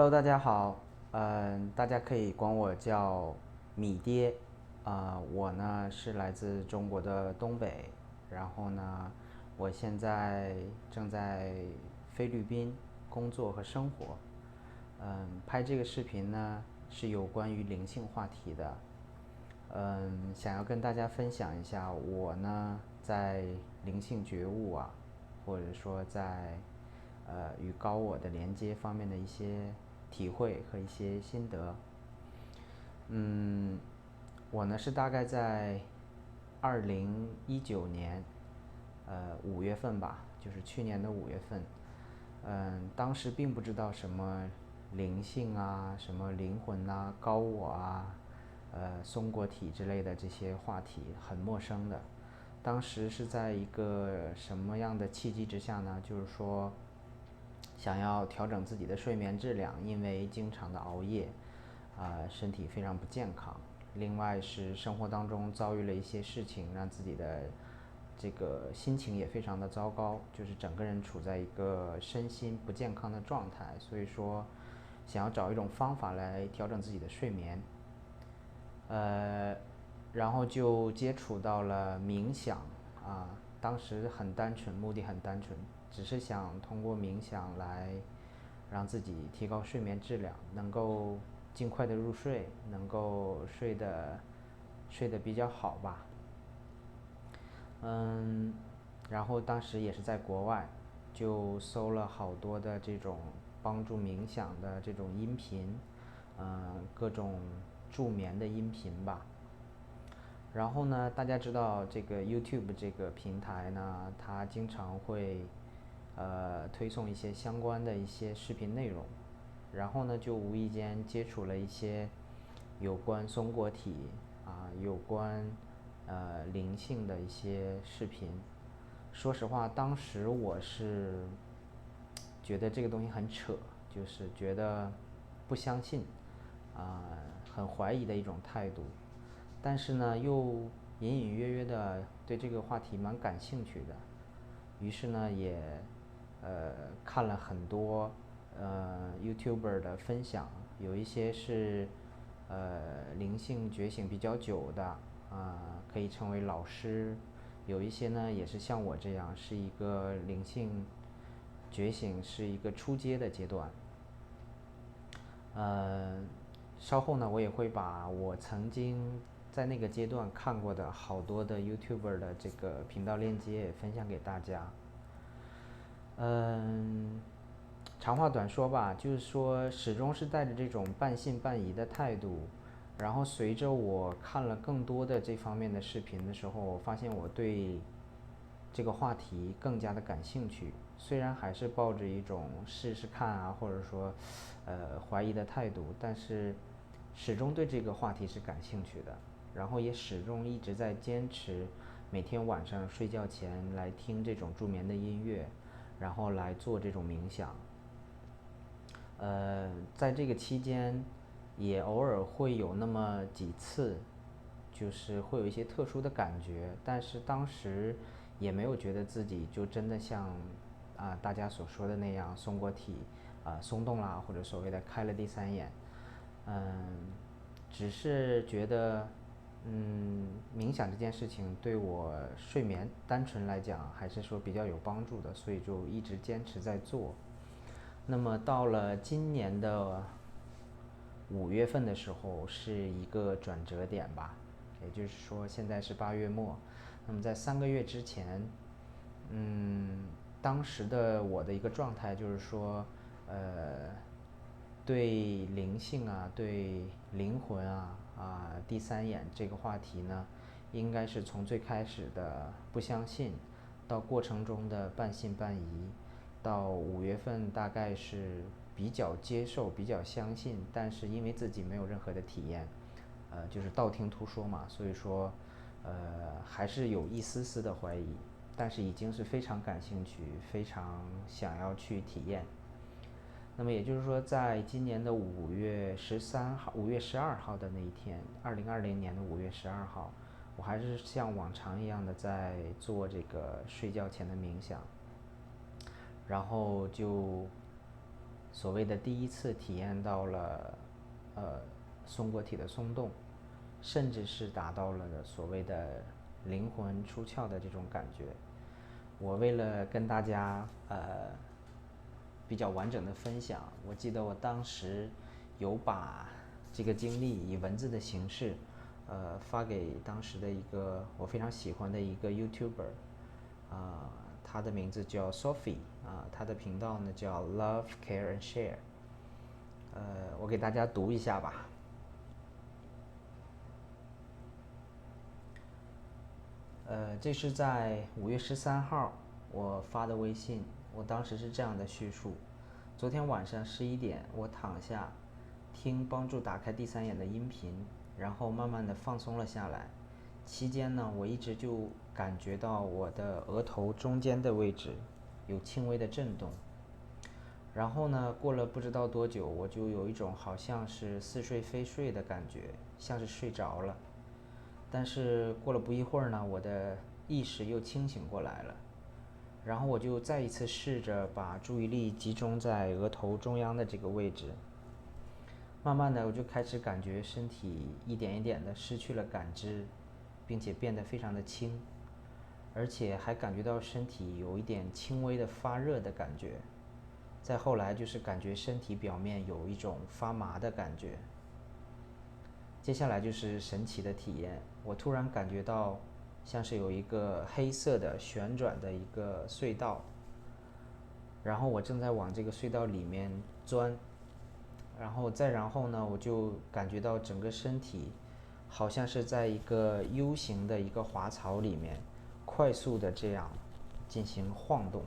Hello，大家好，大家可以管我叫米爹，我呢是来自中国的东北，然后呢，我现在正在菲律宾工作和生活，拍这个视频呢是有关于灵性话题的，想要跟大家分享一下我呢在灵性觉悟啊，或者说在与高我的连接方面的一些体会和一些心得。嗯，我呢是大概在2019年5月份吧，就是去年的5月份。当时并不知道什么灵性啊、什么灵魂啊、高我啊、松果体之类的这些话题很陌生的。当时是在一个什么样的契机之下呢？就是说，想要调整自己的睡眠质量，因为经常的熬夜，身体非常不健康。另外是生活当中遭遇了一些事情，让自己的这个心情也非常的糟糕，就是整个人处在一个身心不健康的状态。所以说，想要找一种方法来调整自己的睡眠，呃，然后就接触到了冥想啊。当时很单纯，目的很单纯，只是想通过冥想来让自己提高睡眠质量，能够尽快的入睡，能够睡得比较好吧。嗯，然后当时也是在国外，就搜了好多的这种帮助冥想的这种音频，各种助眠的音频吧。然后呢，大家知道这个 YouTube 这个平台呢，它经常会推送一些相关的一些视频内容，然后呢，就无意间接触了一些有关松果体有关灵性的一些视频。说实话，当时我是觉得这个东西很扯，就是觉得不相信，啊、很怀疑的一种态度。但是呢，又隐隐约约的对这个话题蛮感兴趣的，于是呢，也看了很多YouTuber 的分享，有一些是灵性觉醒比较久的可以称为老师，有一些呢也是像我这样是一个灵性觉醒是一个初阶的阶段。呃，稍后呢，我也会把我曾经在那个阶段看过的好多的 YouTuber 的这个频道链接也分享给大家。嗯，长话短说吧，就是说始终是带着这种半信半疑的态度。然后随着我看了更多的这方面的视频的时候，我发现我对这个话题更加的感兴趣。虽然还是抱着一种试试看或者说怀疑的态度，但是始终对这个话题是感兴趣的。然后也始终一直在坚持每天晚上睡觉前来听这种助眠的音乐，然后来做这种冥想。在这个期间，也偶尔会有那么几次，就是会有一些特殊的感觉，但是当时也没有觉得自己就真的像大家所说的那样松果体松动啦，或者所谓的开了第三眼。嗯，只是觉得冥想这件事情对我睡眠单纯来讲还是说比较有帮助的，所以就一直坚持在做。那么到了今年的5月份的时候，是一个转折点吧，也就是说现在是8月末。那么在3个月之前，嗯，当时的我的一个状态就是说，对灵性对灵魂第三眼这个话题呢，应该是从最开始的不相信，到过程中的半信半疑，到5月份大概是比较接受、比较相信，但是因为自己没有任何的体验，就是道听途说嘛，所以说，还是有一丝丝的怀疑，但是已经是非常感兴趣、非常想要去体验。那么也就是说，在今年的5月13号、5月12号的那一天，2020年的5月12号，我还是像往常一样的在做这个睡觉前的冥想，然后就所谓的第一次体验到了松果体的松动，甚至是达到了所谓的灵魂出窍的这种感觉。我为了跟大家比较完整的分享，我记得我当时有把这个经历以文字的形式发给当时的一个我非常喜欢的一个 YouTuber，他的名字叫 Sophie，他的频道呢叫 Love Care and Share，我给大家读一下吧。这是在5月13号我发的微信，我当时是这样的叙述：昨天晚上11点，我躺下听帮助打开第三眼的音频，然后慢慢的放松了下来。期间呢，我一直就感觉到我的额头中间的位置有轻微的震动。然后呢，过了不知道多久，我就有一种好像是似睡非睡的感觉，像是睡着了。但是过了不一会儿呢，我的意识又清醒过来了，然后我就再一次试着把注意力集中在额头中央的这个位置。慢慢的，我就开始感觉身体一点一点的失去了感知，并且变得非常的轻，而且还感觉到身体有一点轻微的发热的感觉。再后来就是感觉身体表面有一种发麻的感觉。接下来就是神奇的体验，我突然感觉到像是有一个黑色的旋转的一个隧道，然后我正在往这个隧道里面钻，然后呢，我就感觉到整个身体好像是在一个 U 型的一个滑槽里面快速的这样进行晃动，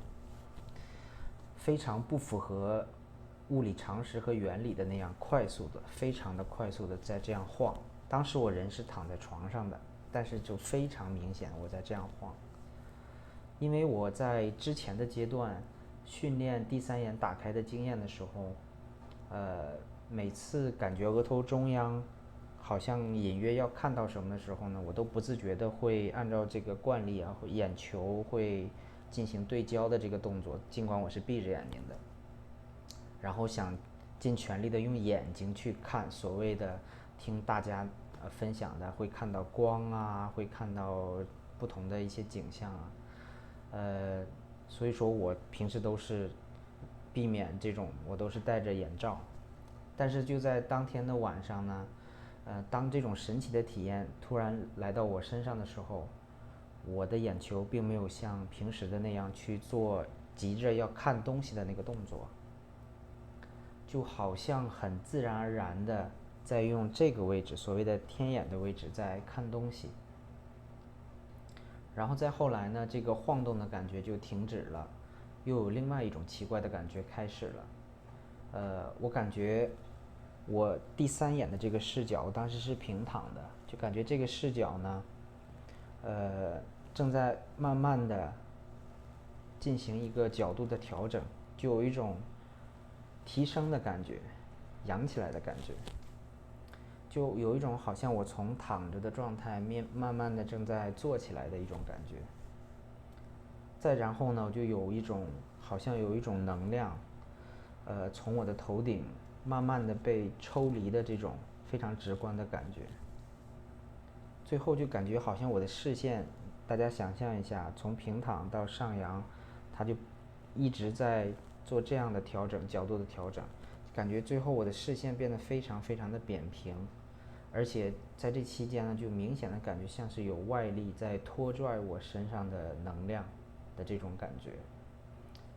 非常不符合物理常识和原理的那样快速的，非常的快速的在这样晃。当时我人是躺在床上的，但是就非常明显我在这样晃。因为我在之前的阶段训练第三眼打开的经验的时候，每次感觉额头中央好像隐约要看到什么的时候呢，我都不自觉的会按照这个惯例啊，眼球会进行对焦的这个动作，尽管我是闭着眼睛的，然后想尽全力的用眼睛去看，所谓的听大家分享的会看到光啊，会看到不同的一些景象啊，所以说我平时都是避免这种，我都是戴着眼罩。但是就在当天的晚上呢，当这种神奇的体验突然来到我身上的时候，我的眼球并没有像平时的那样去做急着要看东西的那个动作，就好像很自然而然的在用这个位置，所谓的天眼的位置在看东西。然后再后来呢，这个晃动的感觉就停止了，又有另外一种奇怪的感觉开始了。我感觉我第三眼的这个视角，我当时是平躺的，就感觉这个视角呢，正在慢慢的进行一个角度的调整，就有一种提升的感觉，扬起来的感觉，就有一种好像我从躺着的状态慢慢的正在坐起来的一种感觉。再然后呢，我就有一种好像有一种能量，从我的头顶慢慢的被抽离的这种非常直观的感觉。最后就感觉好像我的视线，大家想象一下，从平躺到上扬，它就一直在做这样的调整，角度的调整，感觉最后我的视线变得非常非常的扁平，而且在这期间呢，就明显的感觉像是有外力在拖拽我身上的能量的这种感觉。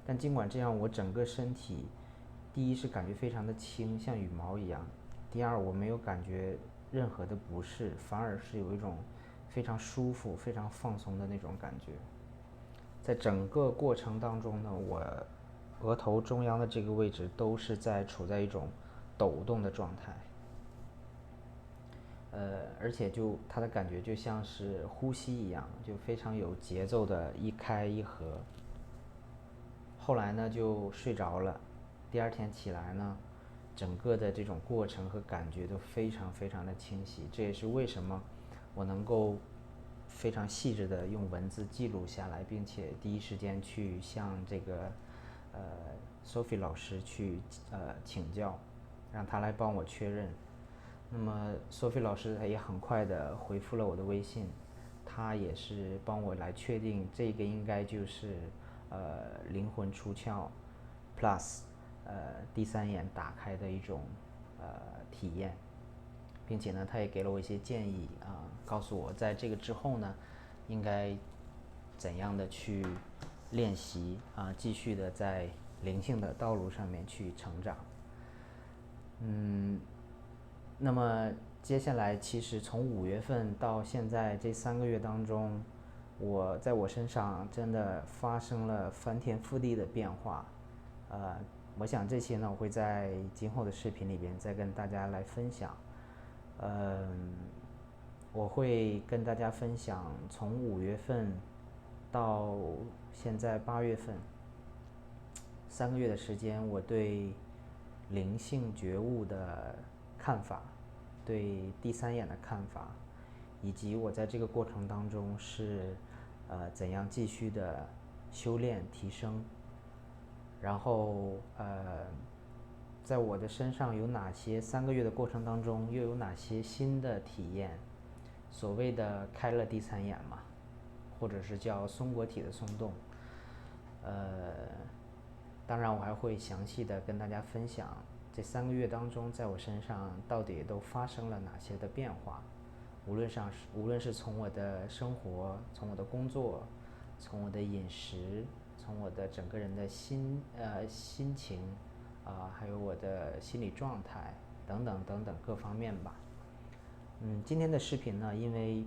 但尽管这样，我整个身体，第一是感觉非常的轻，像羽毛一样；第二，我没有感觉任何的不适，反而是有一种非常舒服、非常放松的那种感觉。在整个过程当中呢，我额头中央的这个位置都是处在一种抖动的状态，而且它的感觉就像是呼吸一样，就非常有节奏的一开一合。后来呢就睡着了，第二天起来呢，整个的这种过程和感觉都非常非常的清晰。这也是为什么我能够非常细致的用文字记录下来，并且第一时间去向这个 Sophie 老师去请教，让他来帮我确认。那么 Sophie 老师他也很快的回复了我的微信，他也是帮我来确定这个应该就是灵魂出窍 Plus 第三眼打开的一种体验，并且呢他也给了我一些建议告诉我在这个之后呢应该怎样的去练习继续的在灵性的道路上面去成长。那么接下来其实从5月份到现在这3个月当中，在我身上真的发生了翻天覆地的变化。我想这些呢我会在今后的视频里边再跟大家来分享。我会跟大家分享从5月份到现在8月份3个月的时间，我对灵性觉悟的看法，对第三眼的看法，以及我在这个过程当中是怎样继续的修炼提升，然后在我的身上有哪些3个月的过程当中又有哪些新的体验，所谓的开了第三眼嘛，或者是叫松果体的松动。当然我还会详细的跟大家分享这3个月当中在我身上到底都发生了哪些的变化，无论是从我的生活，从我的工作，从我的饮食，从我的整个人的心情还有我的心理状态等等等等各方面吧。今天的视频呢，因为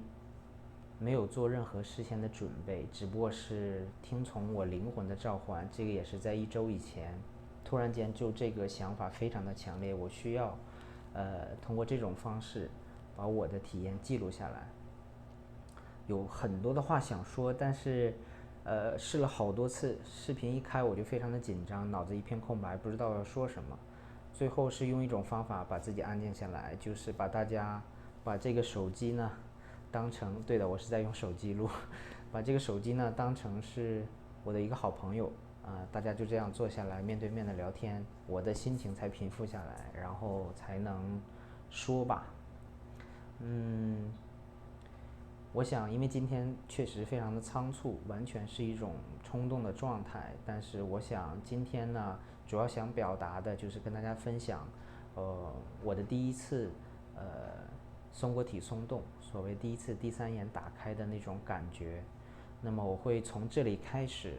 没有做任何事先的准备，只不过是听从我灵魂的召唤。这个也是在1周以前，突然间就这个想法非常的强烈，我需要通过这种方式把我的体验记录下来。有很多的话想说，但是试了好多次，视频一开我就非常的紧张，脑子一片空白，不知道要说什么。最后是用一种方法把自己安静下来，就是把这个手机呢当成，对的，我是在用手机录，把这个手机呢当成是我的一个好朋友大家就这样坐下来面对面的聊天，我的心情才平复下来，然后才能说吧。我想因为今天确实非常的仓促，完全是一种冲动的状态，但是我想今天呢主要想表达的就是跟大家分享我的第一次松果体松动，所谓第一次第三眼打开的那种感觉。那么我会从这里开始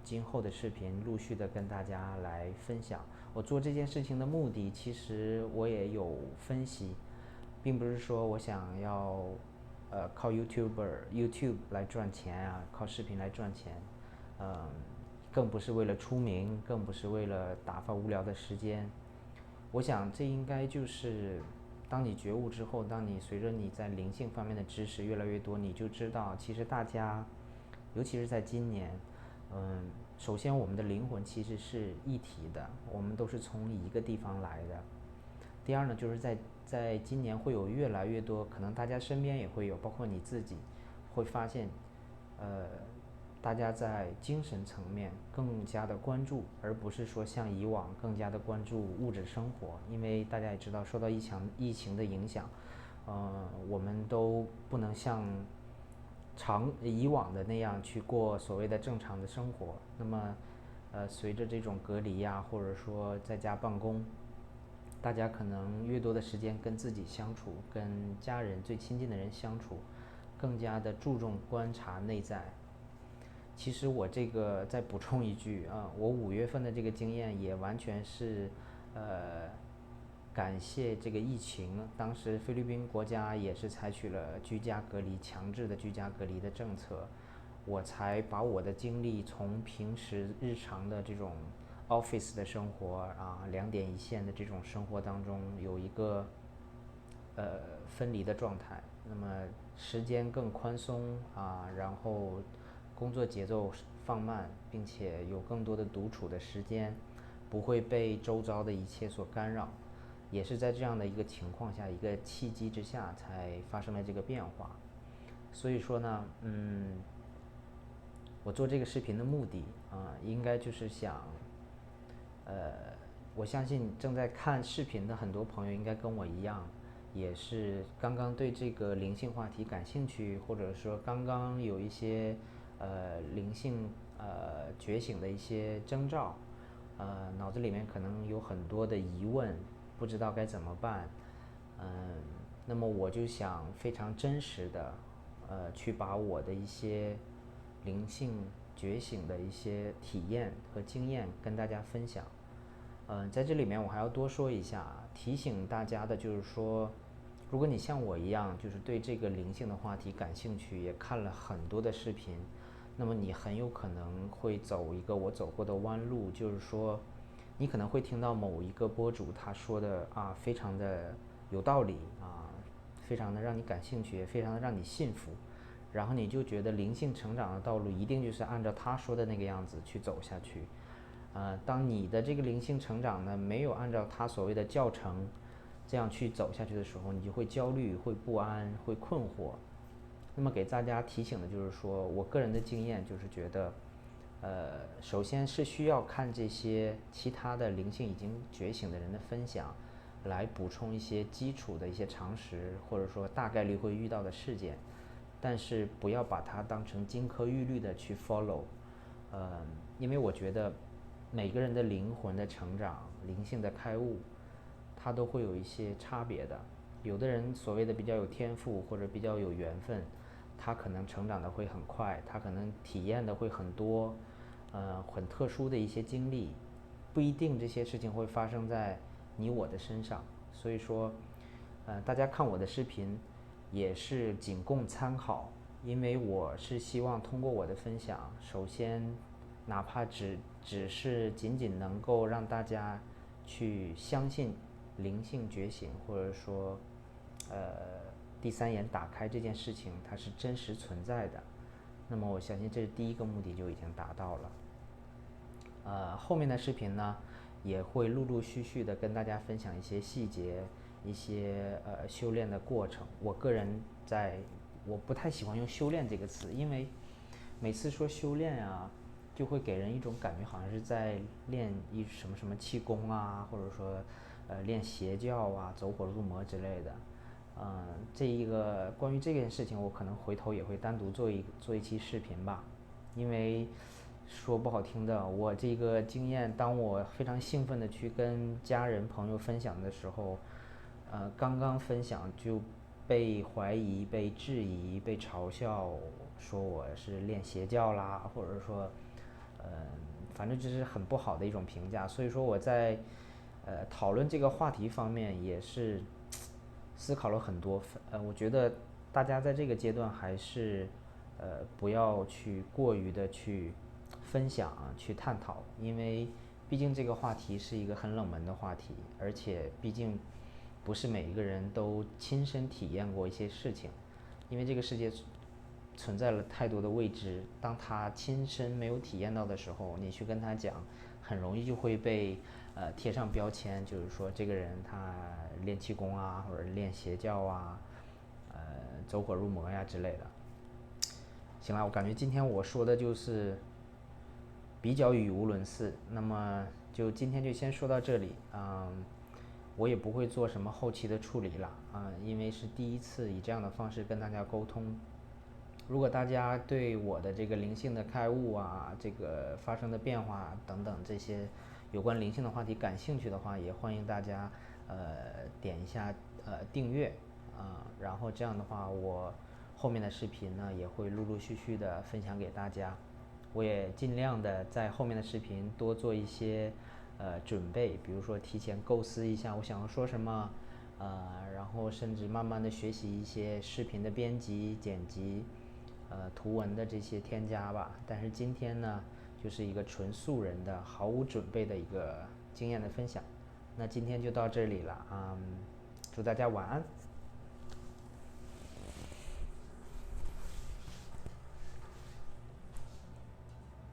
今后的视频陆续的跟大家来分享。我做这件事情的目的其实我也有分析，并不是说我想要靠 YouTube 来赚钱靠视频来赚钱，更不是为了出名，更不是为了打发无聊的时间。我想这应该就是当你觉悟之后，当你随着你在灵性方面的知识越来越多，你就知道其实大家尤其是在今年首先我们的灵魂其实是一体的，我们都是从一个地方来的。第二呢，就是在今年会有越来越多，可能大家身边也会有，包括你自己会发现大家在精神层面更加的关注，而不是说像以往更加的关注物质生活。因为大家也知道受到疫情的影响我们都不能像以往的那样去过所谓的正常的生活。那么随着这种隔离或者说在家办公，大家可能越多的时间跟自己相处，跟家人最亲近的人相处，更加的注重观察内在。其实我这个再补充一句我5月份的这个经验也完全是感谢这个疫情。当时菲律宾国家也是采取了居家隔离，强制的居家隔离的政策，我才把我的精力从平时日常的这种 office 的生活2点一线的这种生活当中有一个分离的状态。那么时间更宽松然后工作节奏放慢，并且有更多的独处的时间，不会被周遭的一切所干扰。也是在这样的一个情况下，一个契机之下，才发生了这个变化。所以说呢我做这个视频的目的应该就是想呃，我相信正在看视频的很多朋友应该跟我一样，也是刚刚对这个灵性话题感兴趣，或者说刚刚有一些灵性觉醒的一些征兆，脑子里面可能有很多的疑问，不知道该怎么办。嗯，那么我就想非常真实的，去把我的一些灵性觉醒的一些体验和经验跟大家分享。在这里面我还要多说一下，提醒大家的就是说，如果你像我一样，就是对这个灵性的话题感兴趣，也看了很多的视频，那么你很有可能会走一个我走过的弯路，就是说，你可能会听到某一个博主他说的啊，非常的有道理啊，非常的让你感兴趣，也非常的让你信服，然后你就觉得灵性成长的道路一定就是按照他说的那个样子去走下去。当你的这个灵性成长呢没有按照他所谓的教程这样去走下去的时候，你就会焦虑、会不安、会困惑。那么给大家提醒的就是说，我个人的经验就是觉得，首先是需要看这些其他的灵性已经觉醒的人的分享，来补充一些基础的一些常识，或者说大概率会遇到的事件，但是不要把它当成金科玉律的去 follow，因为我觉得每个人的灵魂的成长、灵性的开悟，它都会有一些差别的。有的人所谓的比较有天赋或者比较有缘分，他可能成长的会很快，他可能体验的会很多，很特殊的一些经历，不一定这些事情会发生在你我的身上。所以说，大家看我的视频也是仅供参考，因为我是希望通过我的分享，首先，哪怕只是仅仅能够让大家去相信灵性觉醒，或者说，第三眼打开这件事情它是真实存在的，那么我相信这是第一个目的就已经达到了。后面的视频呢，也会陆陆续续的跟大家分享一些细节，一些修炼的过程。我不太喜欢用修炼这个词，因为每次说修炼啊，就会给人一种感觉，好像是在练什么什么气功啊，或者说练邪教啊、走火入魔之类的。这一个关于这件事情，我可能回头也会单独做一期视频吧，因为说不好听的，我这个经验，当我非常兴奋的去跟家人朋友分享的时候，刚刚分享就被怀疑、被质疑、被嘲笑，说我是练邪教啦，或者说，呃，反正就是很不好的一种评价。所以说我在讨论这个话题方面也是思考了很多。我觉得大家在这个阶段还是不要去过于的去分享啊，去探讨，因为毕竟这个话题是一个很冷门的话题，而且毕竟不是每一个人都亲身体验过一些事情，因为这个世界存在了太多的未知，当他亲身没有体验到的时候，你去跟他讲，很容易就会被贴上标签，就是说这个人他练气功啊，或者练邪教啊，走火入魔呀之类的。行了，我感觉今天我说的就是比较语无伦次，那么就今天就先说到这里。我也不会做什么后期的处理了因为是第一次以这样的方式跟大家沟通。如果大家对我的这个灵性的开悟啊，这个发生的变化等等这些有关灵性的话题感兴趣的话，也欢迎大家点一下订阅然后这样的话，我后面的视频呢也会陆陆续续的分享给大家。我也尽量的在后面的视频多做一些准备，比如说提前构思一下我想要说什么，然后甚至慢慢的学习一些视频的编辑、剪辑，图文的这些添加吧。但是今天呢，就是一个纯素人的、毫无准备的一个经验的分享。那今天就到这里了祝大家晚安。